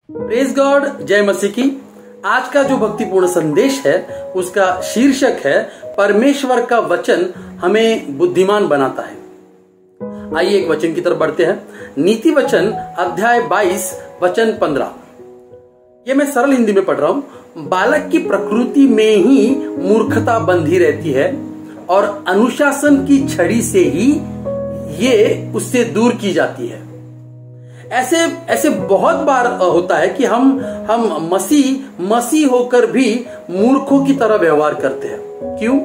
Praise God, जय मसीह की। आज का जो भक्तिपूर्ण संदेश है उसका शीर्षक है परमेश्वर का वचन हमें बुद्धिमान बनाता है। आइए एक वचन की तरफ बढ़ते हैं। नीति वचन अध्याय 22 वचन 15। ये मैं सरल हिंदी में पढ़ रहा हूं। बालक की प्रकृति में ही मूर्खता बंधी रहती है और अनुशासन की छड़ी से ही ये उससे दूर की जाती है। ऐसे बहुत बार होता है कि हम मसीह होकर भी मूर्खों की तरह व्यवहार करते हैं। क्यों?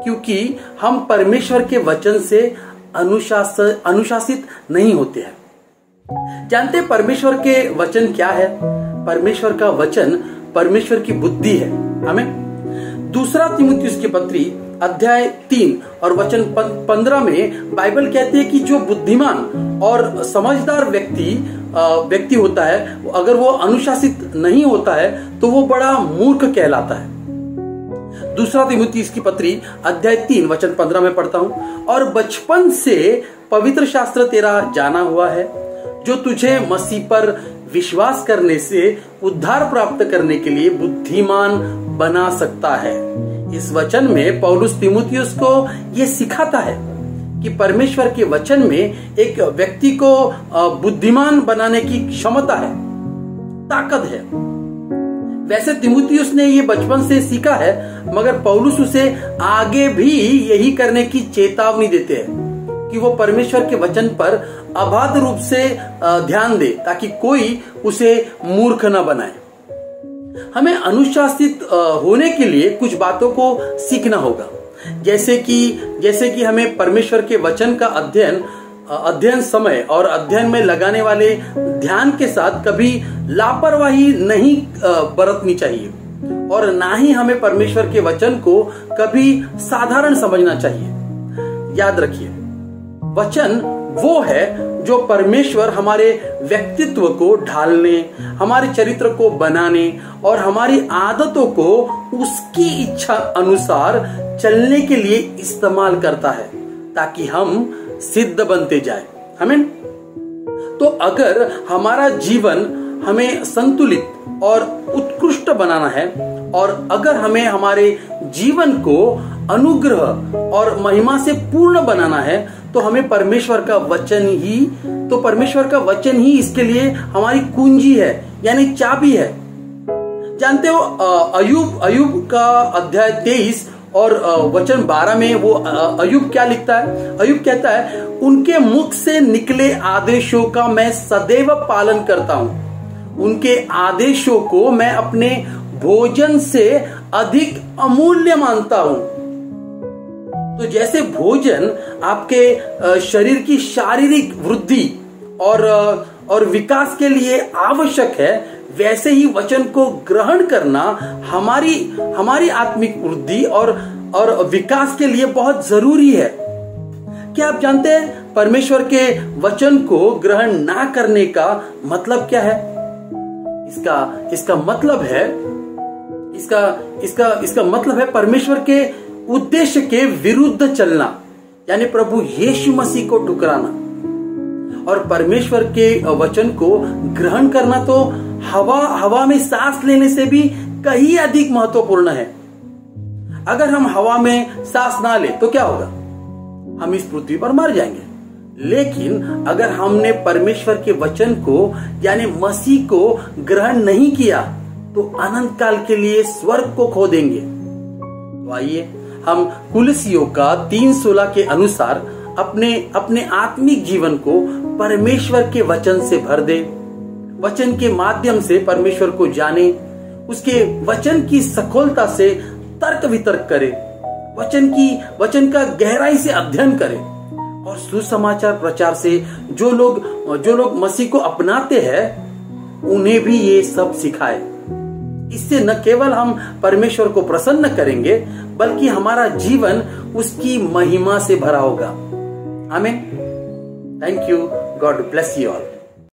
क्योंकि हम परमेश्वर के वचन से अनुशासित नहीं होते हैं। जानते हैं परमेश्वर के वचन क्या है? परमेश्वर का वचन परमेश्वर की बुद्धि है। हमें दूसरा तीमुथियुस की पत्री अध्याय 3 और वचन 15 में बाइबल कहती है कि जो बुद्धिमान और समझदार व्यक्ति होता है, अगर वो अनुशासित नहीं होता है तो वो बड़ा मूर्ख कहलाता है। दूसरा तीमुथियुस की पत्री अध्याय 3 वचन 15 में पढ़ता हूं, और बचपन से पवित्र शास्त्र तेरा जाना हुआ है, जो तुझे मसीह पर विश्वास करने से उद्धार प्राप्त करने के लिए बुद्धिमान बना सकता है। इस वचन में पौलुस तीमुथियुस को यह सिखाता है कि परमेश्वर के वचन में एक व्यक्ति को बुद्धिमान बनाने की क्षमता है, ताकत है। वैसे तीमुथियुस ने ये बचपन से सीखा है, मगर पौलुस उसे आगे भी यही करने की चेतावनी देते हैं कि वो परमेश्वर के वचन पर अबाध रूप से ध्यान दे, ताकि कोई उसे मूर्ख न बनाए। हमें अनुशासित होने के लिए कुछ बातों को सीखना होगा, जैसे कि हमें परमेश्वर के वचन का अध्ययन समय और अध्ययन में लगाने वाले ध्यान के साथ कभी लापरवाही नहीं बरतनी चाहिए, और ना ही हमें परमेश्वर के वचन को कभी साधारण समझना चाहिए। याद रखिए, वचन वो है जो परमेश्वर हमारे व्यक्तित्व को ढालने, हमारे चरित्र को बनाने और हमारी आदतों को उसकी इच्छा अनुसार चलने के लिए इस्तेमाल करता है, ताकि हम सिद्ध बनते जाए। हमें तो अगर हमारा जीवन हमें संतुलित और उत्कृष्ट बनाना है, और अगर हमें हमारे जीवन को अनुग्रह और महिमा से पूर्ण बनाना है, तो हमें परमेश्वर का वचन ही इसके लिए हमारी कुंजी है, यानी चाबी है। जानते हो, अय्यूब का अध्याय 23 और वचन 12 में वो अय्यूब क्या लिखता है? अय्यूब कहता है, उनके मुख से निकले आदेशों का मैं सदैव पालन करता हूं, उनके आदेशों को मैं अपने भोजन से अधिक अमूल्य मानता हूं। तो जैसे भोजन आपके शरीर की शारीरिक वृद्धि और विकास के लिए आवश्यक है, वैसे ही वचन को ग्रहण करना हमारी आत्मिक वृद्धि और विकास के लिए बहुत जरूरी है। क्या आप जानते हैं परमेश्वर के वचन को ग्रहण ना करने का मतलब क्या है? इसका मतलब है परमेश्वर के उद्देश्य के विरुद्ध चलना, यानी प्रभु यीशु मसीह को ठुकराना। और परमेश्वर के वचन को ग्रहण करना तो हवा में सांस लेने से भी कहीं अधिक महत्वपूर्ण है। अगर हम हवा में सांस ना ले तो क्या होगा? हम इस पृथ्वी पर मर जाएंगे। लेकिन अगर हमने परमेश्वर के वचन को यानी मसीह को ग्रहण नहीं किया तो अनंत काल के लिए स्वर्ग को खो देंगे। तो आइए हम कुलसियों का 3:16 के अनुसार अपने आत्मिक जीवन को परमेश्वर के वचन से भर दे, वचन के माध्यम से परमेश्वर को जाने, उसके वचन की सखोलता से तर्क वितर्क करे, वचन का गहराई से अध्ययन करे, और सुसमाचार प्रचार से जो लोग मसीह को अपनाते हैं उन्हें भी ये सब सिखाए। इससे न केवल हम परमेश्वर को प्रसन्न करेंगे, बल्कि हमारा जीवन उसकी महिमा से भरा होगा। आमीन। Thank you. God bless you all.